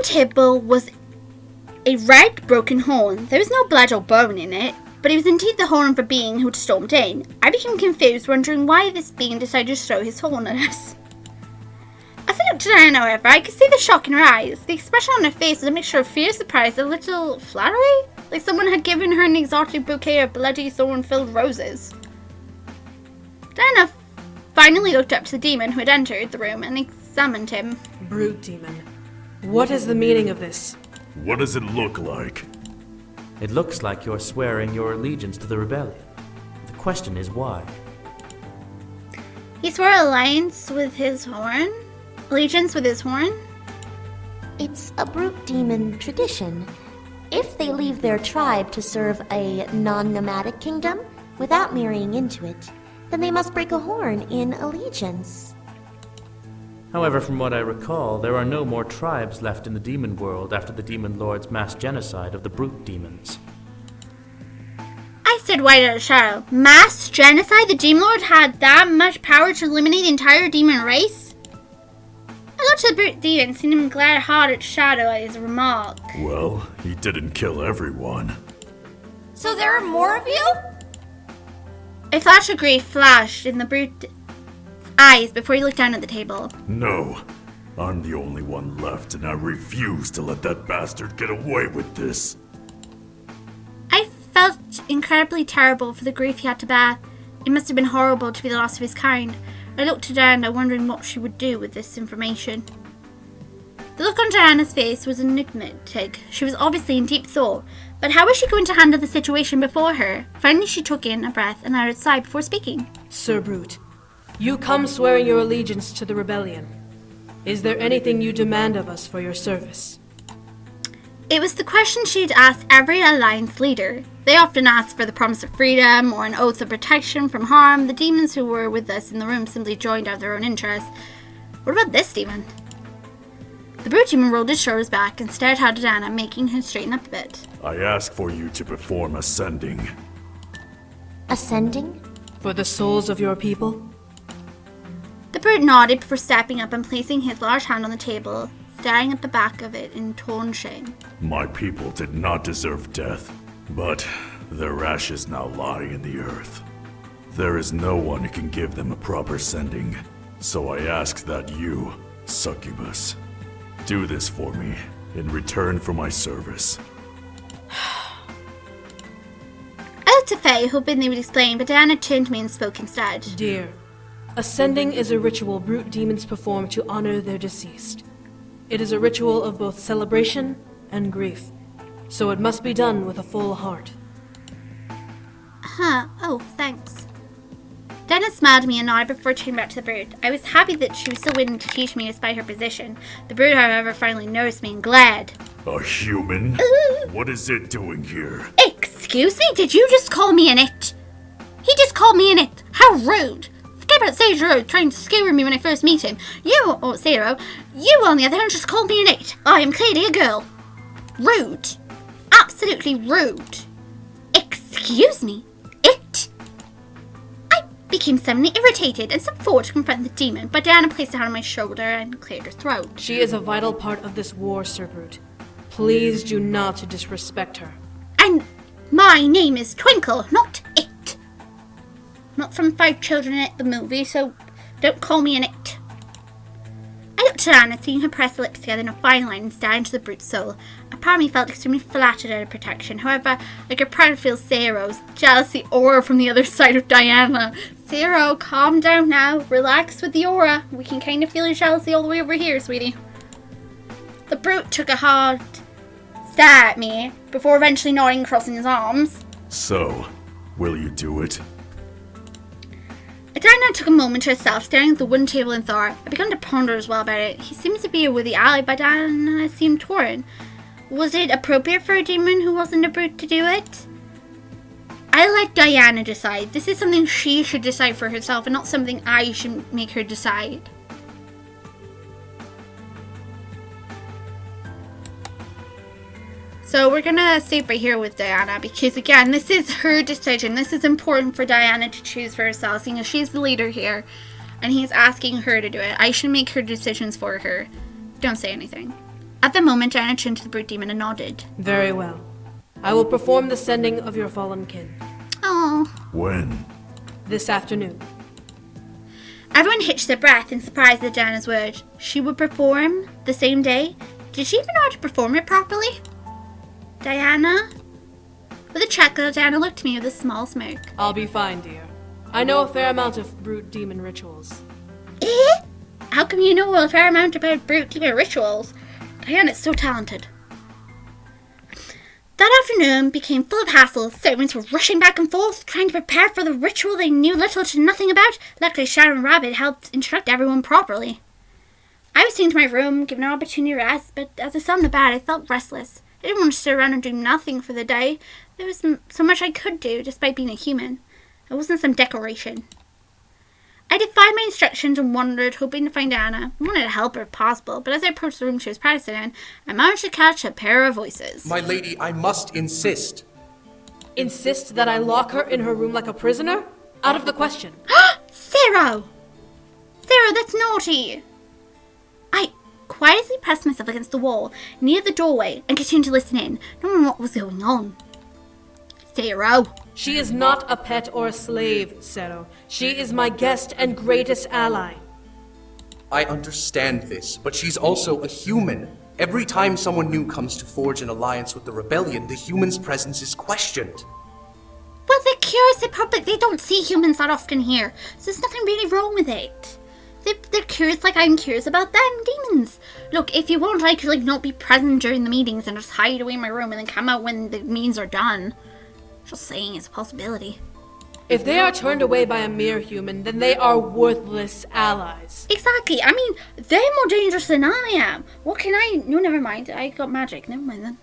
table was a red broken horn. There was no blood or bone in it, but it was indeed the horn of a being who had stormed in. I became confused, wondering why this being decided to throw his horn at us. As I looked at Diana, however, I could see the shock in her eyes. The expression on her face was a mixture of fear, surprise, and a little flattery, like someone had given her an exotic bouquet of bloody thorn-filled roses. Diana finally looked up to the demon who had entered the room and examined him. Brute demon, what is the meaning of this? What does it look like? It looks like you're swearing your allegiance to the rebellion. The question is why? He swore allegiance with his horn? Allegiance with his horn? It's a brute demon tradition. If they leave their tribe to serve a non-nomadic kingdom without marrying into it, then they must break a horn in allegiance. However, from what I recall, there are no more tribes left in the demon world after the demon lord's mass genocide of the brute demons. I stood white out of shadow. Mass genocide? The demon lord had that much power to eliminate the entire demon race? I looked at the brute demon, seeing him glare hard at Shadow at his remark. Well, he didn't kill everyone. So there are more of you? A flash of grief flashed in the brute's eyes before he looked down at the table. No, I'm the only one left, and I refuse to let that bastard get away with this. I felt incredibly terrible for the grief he had to bear. It must have been horrible to be the last of his kind. I looked at Diana, wondering what she would do with this information. The look on Diana's face was enigmatic. She was obviously in deep thought, but how was she going to handle the situation before her? Finally, she took in a breath and uttered a sigh before speaking. Sir Brute, you come swearing your allegiance to the rebellion. Is there anything you demand of us for your service? It was the question she'd asked every alliance leader. They often asked for the promise of freedom or an oath of protection from harm. The demons who were with us in the room simply joined out of their own interest. What about this demon? The brute demon rolled his shoulders back and stared hard at Diana, making her straighten up a bit. I ask for you to perform ascending. Ascending? For the souls of your people? The brute nodded before stepping up and placing his large hand on the table, staring at the back of it in torn shame. My people did not deserve death, but their ashes now lie in the earth. There is no one who can give them a proper sending, so I ask that you, succubus, do this for me in return for my service. I looked at Faye, hoping they would explain, but Diana turned to me and spoke instead. Dear, ascending is a ritual brute demons perform to honor their deceased. It is a ritual of both celebration and grief, so it must be done with a full heart. Oh, thanks. Diana smiled at me and nodded before turning back to the brute. I was happy that she was so willing to teach me despite her position. The brute, however, finally noticed me and glared. A human? What is it doing here? Excuse me? Did you just call me an it? He just called me an it. How rude. Forget about Seiro trying to skewer me when I first meet him. You, on the other hand, just called me an it. I am clearly a girl. Rude. Absolutely rude. Excuse me? It? I became suddenly irritated and stepped forward to confront the demon, but Diana placed a hand on my shoulder and cleared her throat. She is a vital part of this war, Sir Brute. Please do not disrespect her. And my name is Twinkle, not it. Not from Five Children in It, the movie, so don't call me an it. I looked at Anna, seeing her press her lips together in a fine line and stare into the brute's soul. A part of me felt extremely flattered at her protection. However, I could proud to feel Seiro's jealousy aura from the other side of Diana. Seiro, calm down now. Relax with the aura. We can kind of feel your jealousy all the way over here, sweetie. The brute took a hard stare at me before eventually nodding and crossing his arms. So, will you do it? Diana took a moment to herself, staring at the wooden table in thought. I began to ponder as well about it. He seemed to be a worthy ally, but Diana seemed torn. Was it appropriate for a demon who wasn't a brute to do it? I let Diana decide. This is something she should decide for herself and not something I should make her decide. So we're going to stay right here with Diana because, again, this is her decision. This is important for Diana to choose for herself, seeing as she's the leader here and he's asking her to do it. I should make her decisions for her. Don't say anything. At the moment, Diana turned to the brute demon and nodded. Very well. I will perform the sending of your fallen kin. Oh. When? This afternoon. Everyone hitched their breath in surprise at Diana's word. She would perform the same day? Did she even know how to perform it properly? Diana? With a chuckle, Diana looked at me with a small smirk. I'll be fine, dear. I know a fair amount of brute demon rituals. Eh? How come you know a fair amount about brute demon rituals? Diana's so talented. That afternoon became full of hassle. Servants were rushing back and forth, trying to prepare for the ritual they knew little to nothing about. Luckily, Shadow and Rabbit helped instruct everyone properly. I was sitting to my room, given an opportunity to rest, but as I sat on the bed, I felt restless. I didn't want to sit around and do nothing for the day. There was so much I could do, despite being a human. I wasn't some decoration. I defied my instructions and wandered, hoping to find Anna. I wanted to help her if possible, but as I approached the room she was practicing in, I managed to catch a pair of voices. My lady, I must insist. Insist that I lock her in her room like a prisoner? Out of the question. Zero! Zero, that's naughty! I quietly pressed myself against the wall near the doorway and continued to listen in, knowing what was going on. Zero. She is not a pet or a slave, Zero. She is my guest and greatest ally. I understand this, but she's also a human. Every time someone new comes to forge an alliance with the rebellion, the human's presence is questioned. Well, they're curious in public. They don't see humans that often here, so there's nothing really wrong with it. They're curious like I'm curious about them demons. Look, if you want, I could not be present during the meetings and just hide away in my room and then come out when the meetings are done. Just saying it's a possibility. If they are turned away by a mere human, then they are worthless allies. Exactly. I mean, they're more dangerous than I am. What can I... No, never mind. I got magic. Never mind then.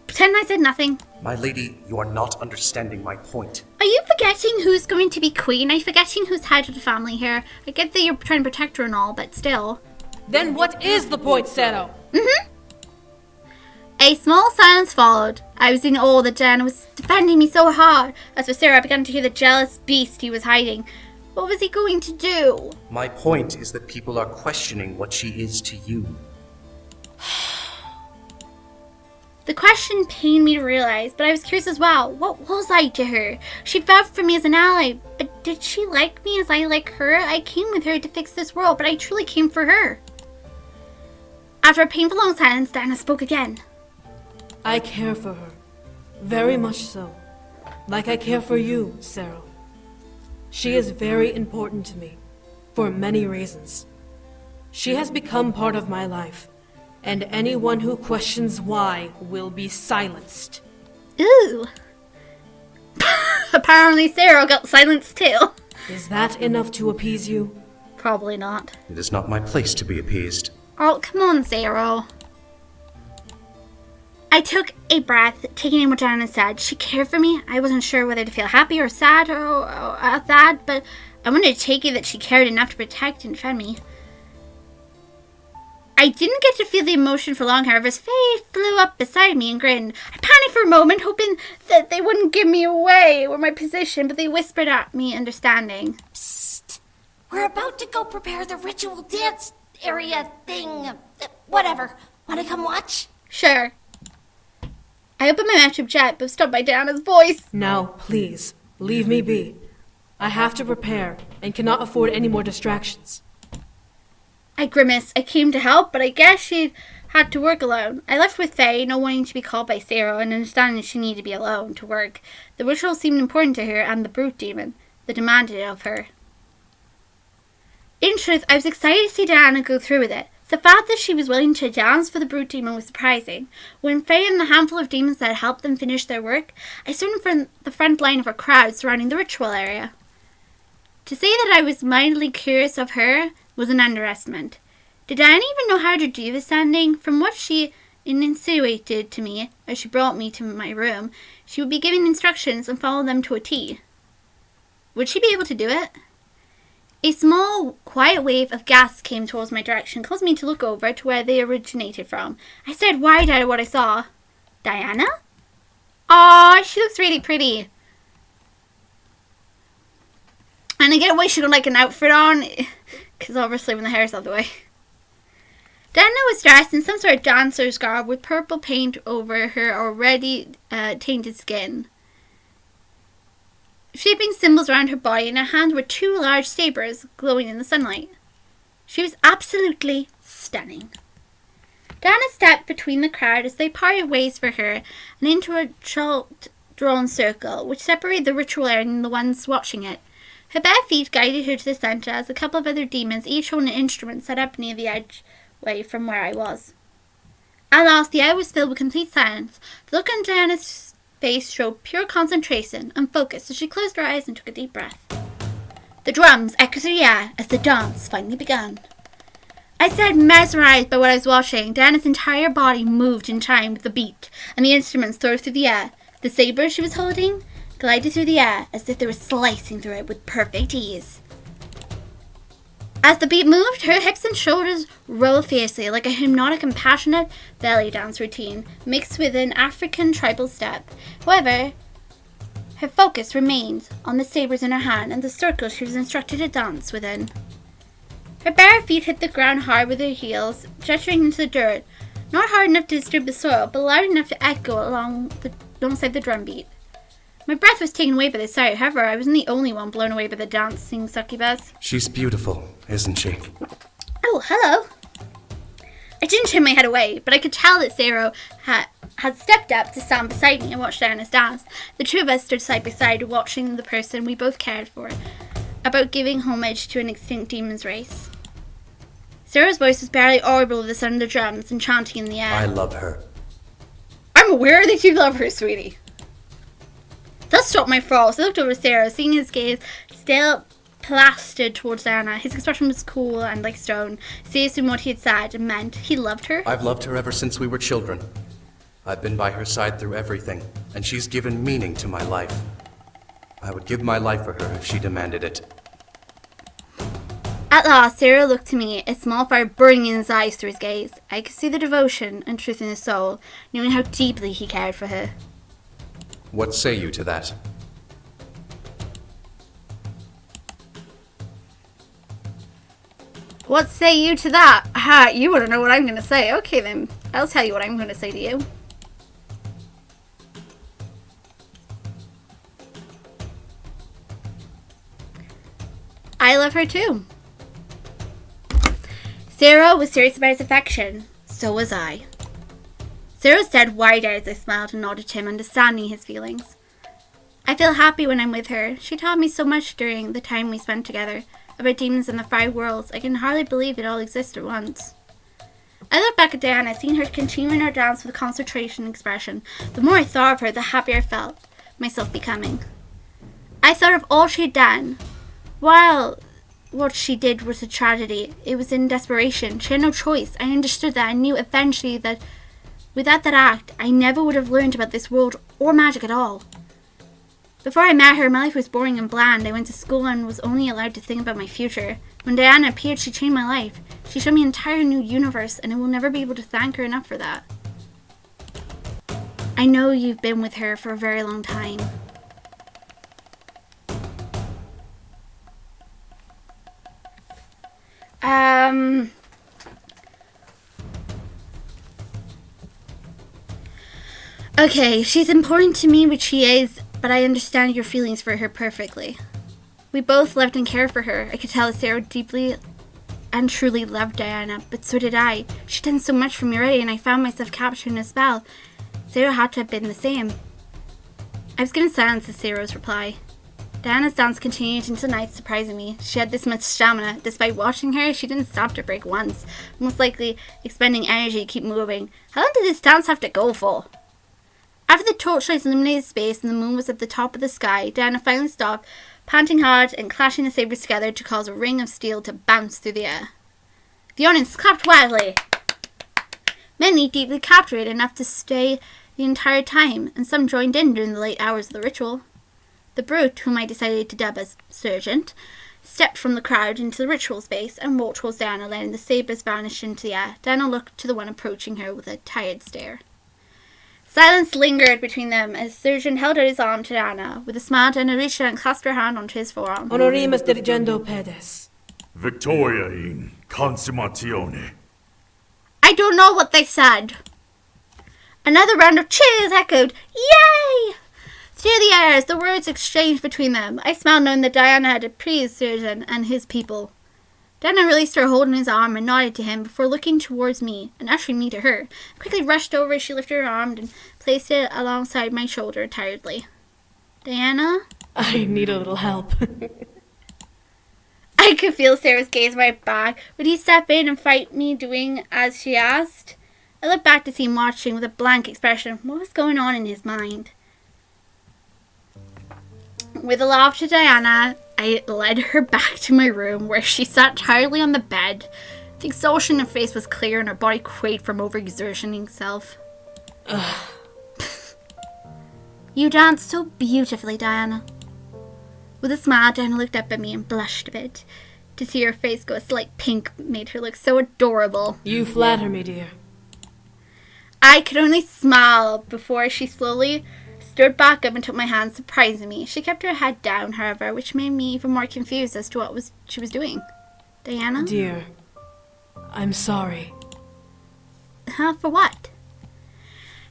Pretend I said nothing. My lady, you are not understanding my point. Are you forgetting who's going to be queen? Are you forgetting who's head of the family here? I get that you're trying to protect her and all, but still. Then what is the point, Zero? A small silence followed. I was in awe that Diana was defending me so hard. As for Sarah, I began to hear the jealous beast he was hiding. What was he going to do? My point is that people are questioning what she is to you. The question pained me to realize, but I was curious as well. What was I to her? She vouched for me as an ally, but did she like me as I like her? I came with her to fix this world, but I truly came for her. After a painful long silence, Diana spoke again. I care for her. Very much so. Like I care for you, Zero. She is very important to me, for many reasons. She has become part of my life, and anyone who questions why will be silenced. Ooh. Apparently Sarah got silenced too. Is that enough to appease you? Probably not. It is not my place to be appeased. Oh, come on, Sarah. I took a breath, taking in what Diana said. She cared for me. I wasn't sure whether to feel happy or sad or at that, but I wanted to take it that she cared enough to protect and defend me. I didn't get to feel the emotion for long, however, as Faye flew up beside me and grinned. I panicked for a moment, hoping that they wouldn't give me away or my position, but they whispered at me, understanding. Psst. We're about to go prepare the ritual dance area thing. Whatever. Want to come watch? Sure. I opened my mouth to object, but was stopped by Diana's voice. Now, please, leave me be. I have to prepare, and cannot afford any more distractions. I grimaced. I came to help, but I guess she had to work alone. I left with Faye, not wanting to be called by Sarah, and understanding she needed to be alone to work. The ritual seemed important to her and the brute demon that demanded it of her. In truth, I was excited to see Diana go through with it. The fact that she was willing to dance for the brute demon was surprising. When Faye and the handful of demons that helped them finish their work, I stood in the front line of a crowd surrounding the ritual area. To say that I was mildly curious of her was an underestimate. Did Diana even know how to do the sending? From what she insinuated to me as she brought me to my room, she would be giving instructions and follow them to a T. Would she be able to do it? A small, quiet wave of gas came towards my direction, causing me to look over to where they originated from. I stared wide-eyed at what I saw. Diana? Aw, she looks really pretty. And I get why she got like an outfit on, because obviously when the hair's out of the way. Diana was dressed in some sort of dancer's garb with purple paint over her already tainted skin. Shaping symbols around her body, in her hand were 2 large sabers glowing in the sunlight. She was absolutely stunning. Diana stepped between the crowd as they parted ways for her and into a chalk-drawn circle, which separated the ritual area and the ones watching it. Her bare feet guided her to the centre as a couple of other demons, each holding an instrument, set up near the edge away from where I was. At last, the air was filled with complete silence. The look on Diana's face showed pure concentration and focus as she closed her eyes and took a deep breath. The drums echoed through the air as the dance finally began. I stood mesmerized by what I was watching. Diana's entire body moved in time with the beat, and the instruments soared through the air. The saber she was holding glided through the air as if they were slicing through it with perfect ease. As the beat moved, her hips and shoulders rolled fiercely like a hypnotic and passionate belly dance routine mixed with an African tribal step. However, her focus remained on the sabers in her hand and the circle she was instructed to dance within. Her bare feet hit the ground hard with her heels, gesturing into the dirt, not hard enough to disturb the soil, but loud enough to echo alongside the drum beat. My breath was taken away by the sight. However, I wasn't the only one blown away by the dancing succubus. She's beautiful, isn't she? Oh, hello. I didn't turn my head away, but I could tell that Zero had stepped up to stand beside me and watch Diana's dance. The two of us stood side by side, watching the person we both cared for, about giving homage to an extinct demon's race. Zero's voice was barely audible with the sound of the drums and chanting in the air. I love her. I'm aware that you love her, sweetie. That stopped my fall, so I looked over at Zero, seeing his gaze still plastered towards Diana. His expression was cool and like stone, seized in what he had said and meant. He loved her. I've loved her ever since we were children. I've been by her side through everything, and she's given meaning to my life. I would give my life for her if she demanded it. At last, Zero looked to me, a small fire burning in his eyes through his gaze. I could see the devotion and truth in his soul, knowing how deeply he cared for her. What say you to that? What say you to that? Ha, you want to know what I'm going to say. Okay then, I'll tell you what I'm going to say to you. I love her too. Zero was serious about his affection. So was I. Zero said wide-eyed as I smiled and nodded to him, understanding his feelings. I feel happy when I'm with her. She taught me so much during the time we spent together, about demons and the 5 worlds. I can hardly believe it all exists at once. I looked back at Diana, seeing her continuing her dance with concentration and expression. The more I thought of her, the happier I felt myself becoming. I thought of all she had done. While what she did was a tragedy, it was in desperation. She had no choice. I understood that. I knew eventually that without that act, I never would have learned about this world or magic at all. Before I met her, my life was boring and bland. I went to school and was only allowed to think about my future. When Diana appeared, she changed my life. She showed me an entire new universe, and I will never be able to thank her enough for that. I know you've been with her for a very long time. Okay, she's important to me, which she is, but I understand your feelings for her perfectly. We both loved and cared for her. I could tell that Sarah deeply and truly loved Diana, but so did I. She'd done so much for me already, and I found myself captured in a spell. Sarah had to have been the same. I was given silence to Sarah's reply. Diana's dance continued into the night, surprising me. She had this much stamina. Despite watching her, she didn't stop to break once, most likely expending energy to keep moving. How long did this dance have to go for? After the torchlight illuminated space and the moon was at the top of the sky, Diana finally stopped, panting hard and clashing the sabers together to cause a ring of steel to bounce through the air. The audience clapped wildly. Many deeply captivated enough to stay the entire time, and some joined in during the late hours of the ritual. The brute, whom I decided to dub as Sergeant, stepped from the crowd into the ritual space and walked towards Diana, letting the sabers vanish into the air. Diana looked to the one approaching her with a tired stare. Silence lingered between them as Surgeon held out his arm to Diana. With a smile, Diana reached out and clasped her hand onto his forearm. Honorimus dirigendo pedes. Victoria in consummatione. I don't know what they said. Another round of cheers echoed. Yay! Through the air, as the words exchanged between them, I smiled knowing that Diana had appraised Surgeon and his people. Diana released her hold on his arm and nodded to him before looking towards me and ushering me to her. I quickly rushed over as she lifted her arm and placed it alongside my shoulder tiredly. Diana? I need a little help. I could feel Sarah's gaze right back. Would he step in and fight me doing as she asked? I looked back to see him watching with a blank expression. What was going on in his mind? With a laugh to Diana, I led her back to my room where she sat tiredly on the bed. The exhaustion in her face was clear and her body quaked from overexerting itself. You danced so beautifully, Diana. With a smile, Diana looked up at me and blushed a bit. To see her face go a slight pink made her look so adorable. You flatter me, dear. I could only smile before she slowly stood back up and took my hand, surprising me. She kept her head down, however, which made me even more confused as to what she was doing. Diana? Dear, I'm sorry. For what?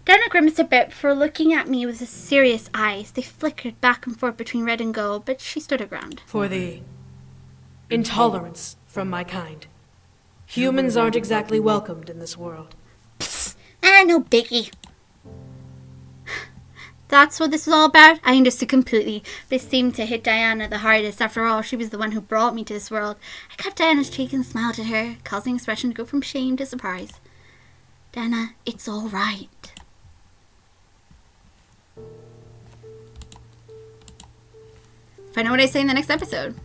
Diana grimaced a bit before looking at me with serious eyes. They flickered back and forth between red and gold, but she stood her ground. For the intolerance from my kind. Humans aren't exactly welcomed in this world. No biggie. That's what this was all about? I understood completely. This seemed to hit Diana the hardest. After all, she was the one who brought me to this world. I cupped Diana's cheek and smiled at her, causing the expression to go from shame to surprise. Diana, it's all right. Find out what I say in the next episode.